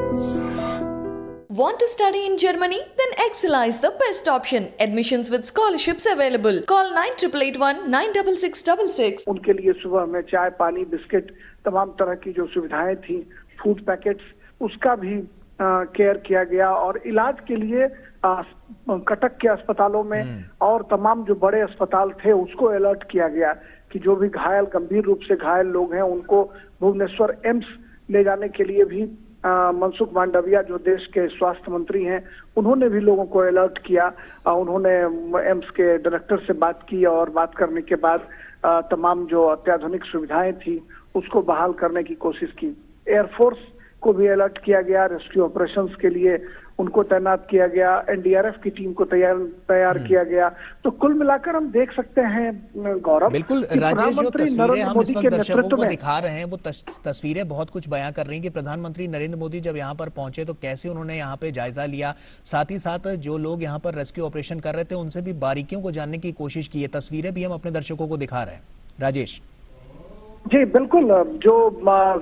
Want to study in Germany? Then Excella is the best option. Admissions with scholarships available. Call 9881 96666. उनके लिए सुबह में चाय, पानी, बिस्किट, तमाम तरह की जो सुविधाएं थी, फूड पैकेट्स, उसका भी केयर किया गया। और इलाज के लिए कटक के अस्पतालों में और तमाम जो बड़े अस्पताल थे उसको अलर्ट किया गया कि जो भी घायल, गंभीर रूप से घायल लोग हैं उनको भुवनेश्वर एम्स ले जाने के लिए भी मनसुख मांडविया जो देश के स्वास्थ्य मंत्री हैं उन्होंने भी लोगों को अलर्ट किया। उन्होंने एम्स के डायरेक्टर से बात की और बात करने के बाद तमाम जो अत्याधुनिक सुविधाएं थी उसको बहाल करने की कोशिश की। एयरफोर्स को भी अलर्ट किया गया, रेस्क्यू ऑपरेशंस के लिए उनको तैनात किया गया, एनडीआरएफ की टीम को तैयार किया गया। तो कुल मिलाकर हम देख सकते हैं गौरव, बिल्कुल राजेश, जो तस्वीरें हम इस वक्त दर्शकों को दिखा रहे हैं वो तस्वीरें बहुत कुछ बयां कर रही हैं कि प्रधानमंत्री नरेंद्र मोदी जब यहाँ पर पहुंचे तो कैसे उन्होंने यहाँ पे जायजा लिया, साथ ही साथ जो लोग यहाँ पर रेस्क्यू ऑपरेशन कर रहे थे उनसे भी बारीकियों को जानने की कोशिश की है। तस्वीरें भी हम अपने दर्शकों को दिखा रहे हैं। राजेश जी बिल्कुल, जो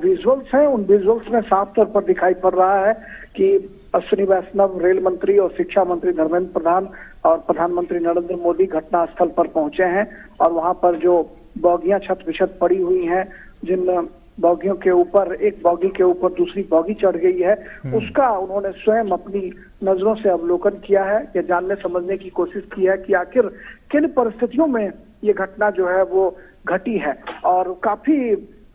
विजुअल्स हैं उन विजुअल्स में साफ तौर पर दिखाई पड़ रहा है कि अश्विनी वैष्णव, रेल मंत्री और शिक्षा मंत्री धर्मेंद्र प्रधान और प्रधानमंत्री नरेंद्र मोदी घटनास्थल पर पहुंचे हैं। और वहां पर जो बॉगियां छत बिछत पड़ी हुई हैं, जिन बॉगियों के ऊपर, एक बॉगी के ऊपर दूसरी बॉगी चढ़ गई है, उसका उन्होंने स्वयं अपनी नजरों से अवलोकन किया है। यह जानने समझने की कोशिश की है कि आखिर किन परिस्थितियों में ये घटना जो है वो घटी है। और काफी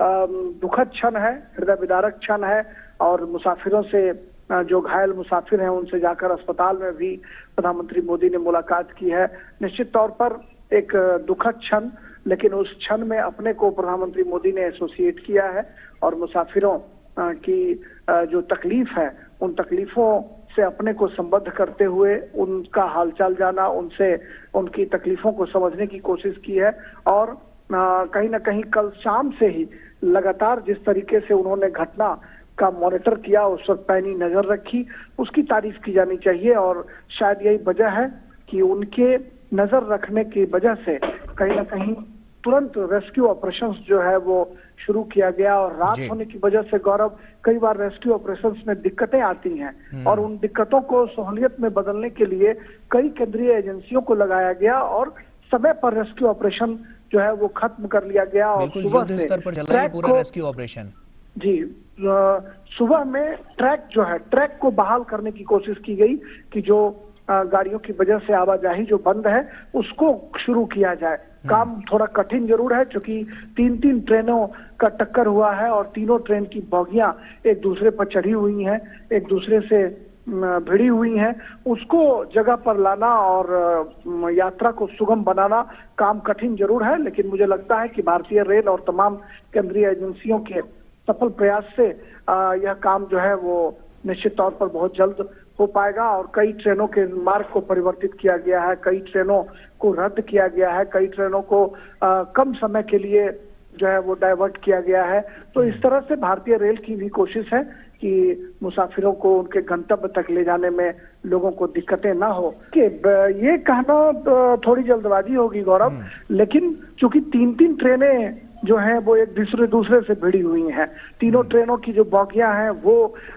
दुखद क्षण है, हृदय विदारक क्षण है। और मुसाफिरों से, जो घायल मुसाफिर हैं उनसे जाकर अस्पताल में भी प्रधानमंत्री मोदी ने मुलाकात की है। निश्चित तौर पर एक दुखद क्षण, लेकिन उस क्षण में अपने को प्रधानमंत्री मोदी ने एसोसिएट किया है और मुसाफिरों की जो तकलीफ है उन तकलीफों से अपने को संबद्ध करते हुए उनका हालचाल जाना, उनसे उनकी तकलीफों को समझने की कोशिश की है। और कहीं ना कहीं कल शाम से ही लगातार जिस तरीके से उन्होंने घटना का मॉनिटर किया, उस पर पैनी नजर रखी, उसकी तारीफ की जानी चाहिए। और शायद यही वजह है कि उनके नजर रखने की वजह से कहीं ना कहीं तुरंत रेस्क्यू ऑपरेशंस जो है वो शुरू किया गया। और रात होने की वजह से गौरव, कई बार रेस्क्यू ऑपरेशंस में दिक्कतें आती हैं और उन दिक्कतों को सहूलियत में बदलने के लिए कई केंद्रीय एजेंसियों को लगाया गया और समय पर रेस्क्यू ऑपरेशन जो है वो खत्म कर लिया गया। और सुबह से स्तर पर चल रहा है पूरा रेस्क्यू ऑपरेशन। जी, सुबह में ट्रैक को बहाल करने की कोशिश की गई कि जो गाड़ियों की वजह से आवाजाही जो बंद है उसको शुरू किया जाए। काम थोड़ा कठिन जरूर है क्योंकि तीन ट्रेनों का टक्कर हुआ है और तीनों ट्रेन की बोगियां एक दूसरे पर चढ़ी हुई हैं, एक दूसरे से भिड़ी हुई हैं। उसको जगह पर लाना और यात्रा को सुगम बनाना काम कठिन जरूर है, लेकिन मुझे लगता है कि भारतीय रेल और तमाम केंद्रीय एजेंसियों के सफल प्रयास से यह काम जो है वो निश्चित तौर पर बहुत जल्द हो पाएगा। और कई ट्रेनों के मार्ग को परिवर्तित किया गया है, कई ट्रेनों को रद्द किया गया है, कई ट्रेनों को कम समय के लिए जो है वो डाइवर्ट किया गया है। तो इस तरह से भारतीय रेल की भी कोशिश है कि मुसाफिरों को उनके गंतव्य तक ले जाने में लोगों को दिक्कतें ना हो। कि ये कहना थोड़ी जल्दबाजी होगी गौरव, लेकिन चूंकि तीन ट्रेनें जो हैं वो एक दूसरे से भिड़ी हुई हैं, तीनों ट्रेनों की जो बोगियां हैं वो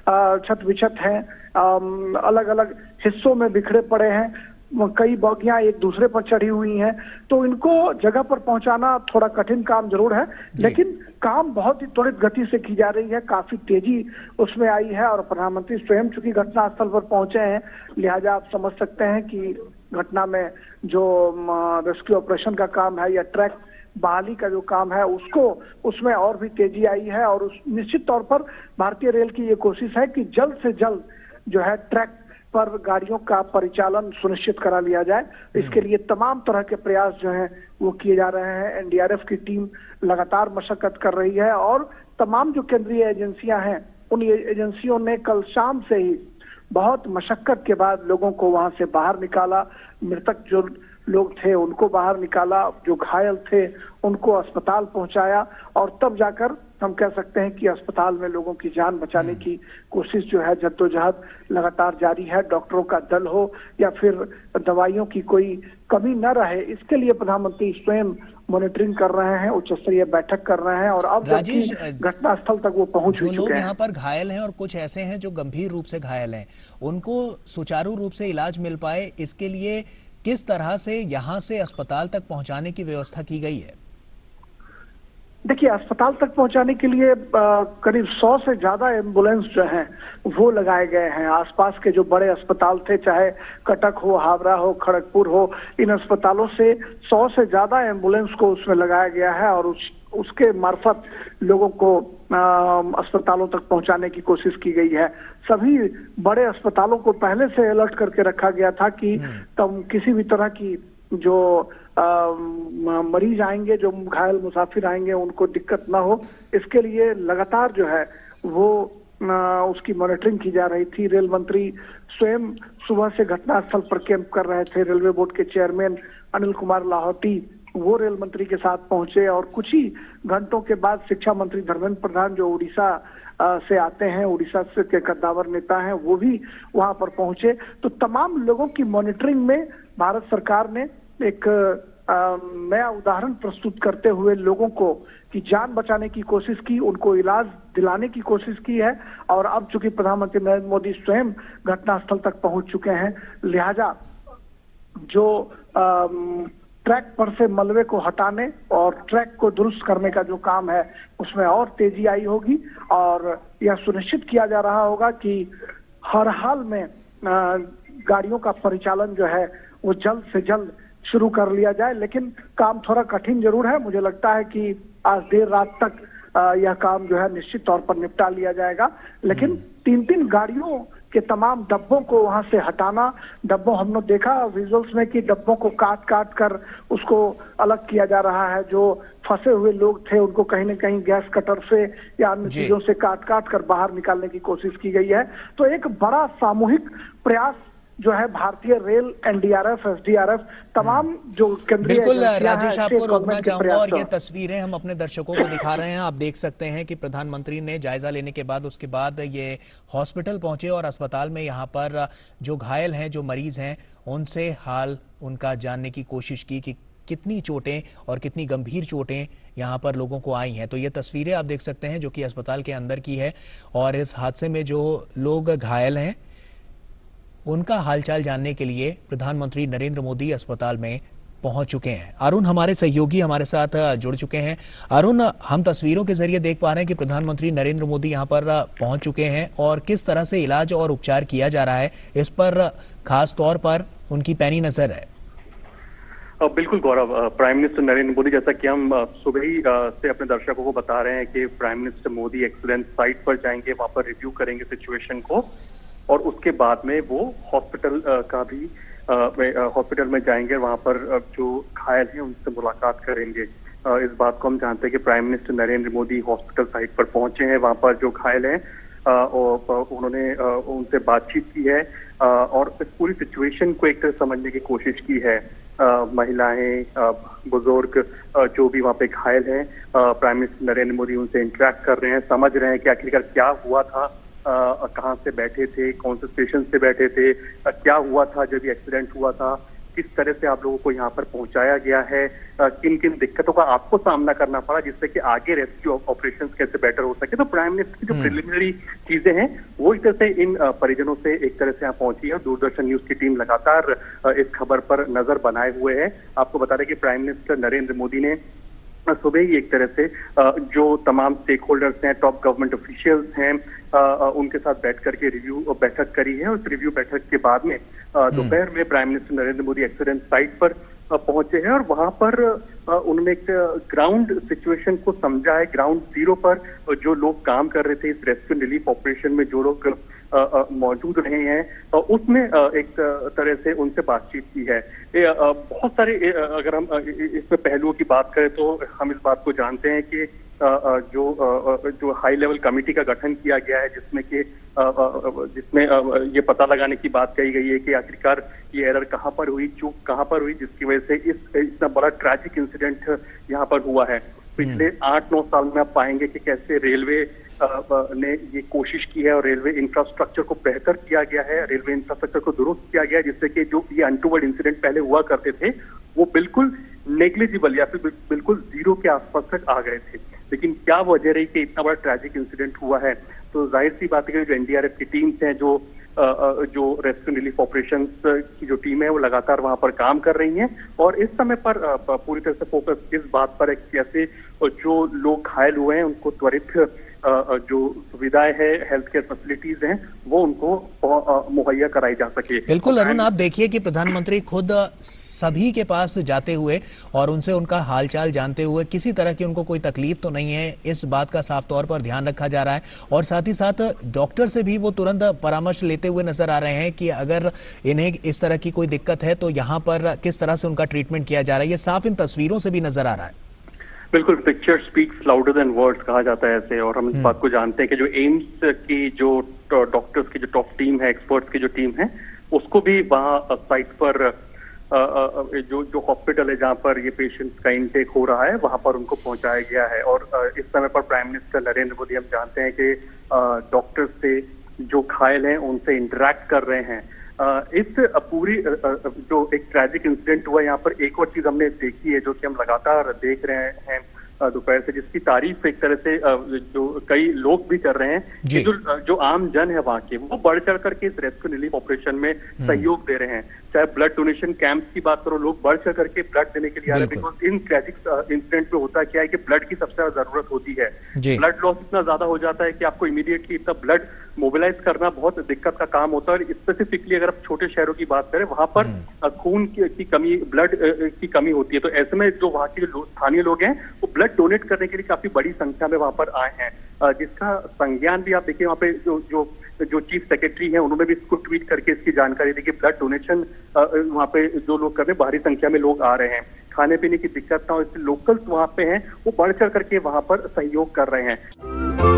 छत बिछत हैं, अलग अलग हिस्सों में बिखरे पड़े हैं, कई बोगियां एक दूसरे पर चढ़ी हुई हैं। तो इनको जगह पर पहुंचाना थोड़ा कठिन काम जरूर है, लेकिन काम बहुत ही त्वरित गति से की जा रही है, काफी तेजी उसमें आई है। और प्रधानमंत्री स्वयं चूंकि घटनास्थल पर पहुंचे हैं, लिहाजा आप समझ सकते हैं कि घटना में जो रेस्क्यू ऑपरेशन का काम है या ट्रैक बहाली का जो काम है उसमें और भी तेजी आई है। और निश्चित तौर पर भारतीय रेल की ये कोशिश है कि जल्द से जल्द जो है ट्रैक पर गाड़ियों का परिचालन सुनिश्चित करा लिया जाए। इसके लिए तमाम तरह के प्रयास जो हैं वो किए जा रहे हैं। एनडीआरएफ की टीम लगातार मशक्कत कर रही है और तमाम जो केंद्रीय एजेंसियां हैं उन एजेंसियों ने कल शाम से ही बहुत मशक्कत के बाद लोगों को वहां से बाहर निकाला। मृतक जो लोग थे उनको बाहर निकाला, जो घायल थे उनको अस्पताल पहुंचाया, और तब जाकर हम कह सकते हैं कि अस्पताल में लोगों की जान बचाने की कोशिश जो है, जद्दोजहद लगातार जारी है। डॉक्टरों का दल हो या फिर दवाइयों की कोई कमी न रहे, इसके लिए प्रधानमंत्री स्वयं मॉनिटरिंग कर रहे हैं, उच्च स्तरीय बैठक कर रहे हैं, और अब राजेश, घटनास्थल तक वो पहुंच जो चुके लोग हैं। यहाँ पर घायल हैं और कुछ ऐसे हैं जो गंभीर रूप से घायल हैं, उनको सुचारू रूप से इलाज मिल पाए, इसके लिए किस तरह से यहाँ से अस्पताल तक पहुंचाने की व्यवस्था की गई है? देखिए, अस्पताल तक पहुंचाने के लिए करीब 100 से ज्यादा एम्बुलेंस जो हैं वो लगाए गए हैं। आसपास के जो बड़े अस्पताल थे, चाहे कटक हो, हावड़ा हो, खड़गपुर हो, इन अस्पतालों से 100 से ज्यादा एम्बुलेंस को उसमें लगाया गया है, और उसके मार्फत लोगों को अस्पतालों तक पहुंचाने की कोशिश की गई है। सभी बड़े अस्पतालों को पहले से अलर्ट करके रखा गया था कि तब किसी भी तरह की जो मरीज आएंगे, जो घायल मुसाफिर आएंगे, उनको दिक्कत ना हो, इसके लिए लगातार जो है वो उसकी मॉनिटरिंग की जा रही थी। रेल मंत्री स्वयं सुबह से घटनास्थल पर कैंप कर रहे थे। रेलवे बोर्ड के चेयरमैन अनिल कुमार लाहौटी वो रेल मंत्री के साथ पहुंचे, और कुछ ही घंटों के बाद शिक्षा मंत्री धर्मेंद्र प्रधान, जो उड़ीसा से आते हैं, उड़ीसा से के कद्दावर नेता हैं, वो भी वहां पर पहुंचे। तो तमाम लोगों की मॉनिटरिंग में भारत सरकार ने एक नया उदाहरण प्रस्तुत करते हुए लोगों को की जान बचाने की कोशिश की, उनको इलाज दिलाने की कोशिश की है। और अब चूंकि प्रधानमंत्री नरेंद्र मोदी स्वयं घटनास्थल तक पहुंच चुके हैं, लिहाजा जो ट्रैक पर से मलबे को हटाने और ट्रैक को दुरुस्त करने का जो काम है, उसमें और तेजी आई होगी, और यह सुनिश्चित किया जा रहा होगा कि हर हाल में गाड़ियों का परिचालन जो है वो जल्द से जल्द शुरू कर लिया जाए। लेकिन काम थोड़ा कठिन जरूर है। मुझे लगता है कि आज देर रात तक यह काम जो है निश्चित तौर पर निपटा लिया जाएगा। लेकिन 3-3 गाड़ियों के तमाम डब्बों को वहां से हटाना, डब्बों हमने देखा विजुअल्स में कि डब्बों को काट काट कर उसको अलग किया जा रहा है। जो फंसे हुए लोग थे उनको कहीं न कहीं गैस कटर से या अन्य चीजों से काट काट कर बाहर निकालने की कोशिश की गई है। तो एक बड़ा सामूहिक प्रयास जो है भारतीय रेल, एनडीआरएफ, एसडीआरएफ, तमाम जो केंद्रीय बिल्कुल राजेश, आपको रोकना चाहूंगा, और ये हैं। तस्वीरें हम अपने दर्शकों को दिखा रहे हैं। आप देख सकते हैं कि प्रधानमंत्री ने जायजा लेने के बाद उसके बाद ये हॉस्पिटल पहुंचे, और अस्पताल में यहाँ पर जो घायल हैं, जो मरीज हैं, उनसे हाल उनका जानने की कोशिश की कि कितनी चोटें और कितनी गंभीर चोटें यहाँ पर लोगों को आई हैं। तो ये तस्वीरें आप देख सकते हैं जो कि अस्पताल के अंदर की है, और इस हादसे में जो लोग घायल हैं उनका हालचाल जानने के लिए प्रधानमंत्री नरेंद्र मोदी अस्पताल में पहुंच चुके हैं। अरुण हमारे सहयोगी हमारे साथ जुड़ चुके हैं। अरुण, हम तस्वीरों के जरिए देख पा रहे हैं कि प्रधानमंत्री नरेंद्र मोदी यहां पर पहुंच चुके हैं, और किस तरह से इलाज और उपचार किया जा रहा है, इस पर खास तौर पर उनकी पैनी नजर है। बिल्कुल गौरव, प्राइम मिनिस्टर नरेंद्र मोदी, जैसा कि हम सुबह ही से अपने दर्शकों को बता रहे हैं कि prime minister Modi accident site पर जाएंगे, वहां पर रिव्यू करेंगे सिचुएशन को, और उसके बाद में वो हॉस्पिटल का भी हॉस्पिटल में जाएंगे, वहां पर जो घायल हैं उनसे मुलाकात करेंगे। इस बात को हम जानते हैं कि prime minister Narendra Modi hospital site पर पहुंचे हैं, वहां पर जो घायल हैं और उन्होंने उनसे बातचीत की है, और इस पूरी सिचुएशन को एक तरह समझने की कोशिश की है। महिलाएं, बुजुर्ग जो भी वहाँ पे घायल हैं, प्राइम मिनिस्टर नरेंद्र मोदी उनसे इंटरेक्ट कर रहे हैं, समझ रहे हैं कि आखिरकार क्या हुआ था, कहाँ से बैठे थे, कौन से स्टेशन से बैठे थे, क्या हुआ था जब ये एक्सीडेंट हुआ था, किस तरह से आप लोगों को यहाँ पर पहुंचाया गया है, किन किन दिक्कतों का आपको सामना करना पड़ा जिससे कि आगे रेस्क्यू ऑपरेशंस कैसे बेटर हो सके। तो प्राइम मिनिस्टर की जो प्रिलिमिनरी चीजें हैं वो इस तरह से इन परिजनों से एक तरह से यहाँ पहुंची है। दूरदर्शन न्यूज की टीम लगातार इस खबर पर नजर बनाए हुए है। आपको बता दें कि प्राइम मिनिस्टर नरेंद्र मोदी ने सुबह ही एक तरह से जो तमाम स्टेक होल्डर्स हैं, टॉप गवर्नमेंट ऑफिशियल्स हैं, उनके साथ बैठ करके रिव्यू बैठक करी है। उस रिव्यू बैठक के बाद में दोपहर में prime minister Narendra Modi accident site पर पहुंचे हैं, और वहां पर उन्होंने एक ग्राउंड सिचुएशन को समझा है। ग्राउंड जीरो पर जो लोग काम कर रहे थे इस रेस्क्यू रिलीफ ऑपरेशन में, जो लोग मौजूद रहे हैं, उसमें एक तरह से उनसे बातचीत की है। बहुत सारे, अगर हम इसमें पहलुओं की बात करें तो हम इस बात को जानते हैं कि जो हाई लेवल कमेटी का गठन किया गया है, जिसमें ये पता लगाने की बात कही गई है कि आखिरकार ये एरर कहाँ पर हुई, चूक कहाँ पर हुई, जिसकी वजह से इतना बड़ा ट्रैजिक इंसिडेंट यहाँ पर हुआ है। पिछले 8-9 साल में आप पाएंगे कि कैसे रेलवे ने ये कोशिश की है और रेलवे इंफ्रास्ट्रक्चर को बेहतर किया गया है, रेलवे इंफ्रास्ट्रक्चर को दुरुस्त किया गया है, जिससे कि जो ये अनटूवर्ड इंसिडेंट पहले हुआ करते थे वो बिल्कुल नेग्लिजिबल या फिर बिल्कुल जीरो के आसपास तक आ गए थे। लेकिन क्या वजह रही कि इतना बड़ा ट्रैजिक इंसिडेंट हुआ है? तो जाहिर सी बात है कि जो एनडीआरएफ की टीम्स हैं, जो रेस्क्यू रिलीफ ऑपरेशंस की जो टीम है, वो लगातार वहां पर काम कर रही हैं और इस समय पर पूरी तरह से फोकस इस बात पर है कि कैसे जो लोग घायल हुए हैं उनको त्वरित जो सुविधाएं है, हेल्थ केयर फैसिलिटीज हैं, वो उनको मुहैया कराई जा सके। बिल्कुल अरुण, आप देखिए कि प्रधानमंत्री खुद सभी के पास जाते हुए और उनसे उनका हालचाल जानते हुए किसी तरह की उनको कोई तकलीफ तो नहीं है, इस बात का साफ तौर पर ध्यान रखा जा रहा है और साथ ही साथ डॉक्टर से भी वो तुरंत परामर्श लेते हुए नजर आ रहे हैं कि अगर इन्हें इस तरह की कोई दिक्कत है तो यहाँ पर किस तरह से उनका ट्रीटमेंट किया जा रहा है। ये साफ इन तस्वीरों से भी नजर आ रहा है। बिल्कुल, picture speaks louder than words कहा जाता है ऐसे, और हम इस बात को जानते हैं कि जो एम्स की जो डॉक्टर्स की जो टॉप टीम है, एक्सपर्ट्स की जो टीम है, उसको भी वहाँ साइट पर जो हॉस्पिटल है जहाँ पर ये पेशेंट्स का इनटेक हो रहा है, वहाँ पर उनको पहुंचाया गया है। और इस समय पर प्राइम मिनिस्टर नरेंद्र मोदी, हम जानते हैं कि डॉक्टर्स से जो घायल हैं उनसे इंटरेक्ट कर रहे हैं। इस पूरी जो एक ट्रैजिक इंसिडेंट हुआ, यहाँ पर एक और चीज हमने देखी है जो कि हम लगातार देख रहे हैं दोपहर से, जिसकी तारीफ एक तरह से जो कई लोग भी कर रहे हैं कि जो आम जन है वहाँ के, वो बढ़ चढ़ करके इस रेस्क्यू रिलीफ ऑपरेशन में सहयोग दे रहे हैं। चाहे ब्लड डोनेशन कैंप की बात करो, लोग बढ़ चढ़ करके ब्लड देने के लिए आ रहे हैं, बिकॉज इन ट्रैजिक इंसिडेंट में होता क्या है कि ब्लड की सबसे ज्यादा जरूरत होती है। ब्लड लॉस इतना ज्यादा हो जाता है कि आपको इमीडिएटली इतना ब्लड मोबिलाइज करना बहुत दिक्कत का काम होता है। और स्पेसिफिकली अगर आप छोटे शहरों की बात करें, वहां पर खून की कमी, ब्लड की कमी होती है। तो ऐसे में जो वहाँ के जो स्थानीय लोग हैं वो ब्लड डोनेट करने के लिए काफी बड़ी संख्या में वहां पर आए हैं, जिसका संज्ञान भी आप देखिए वहाँ पे जो चीफ सेक्रेटरी हैं उन्होंने भी इसको ट्वीट करके इसकी जानकारी दी कि ब्लड डोनेशन वहाँ पे जो लोग कर रहे हैं, भारी संख्या में लोग आ रहे हैं, खाने पीने की दिक्कत ना हो, इसलिए लोकल्स वहाँ पे हैं वो बढ़ चढ़ करके वहाँ पर सहयोग कर रहे हैं।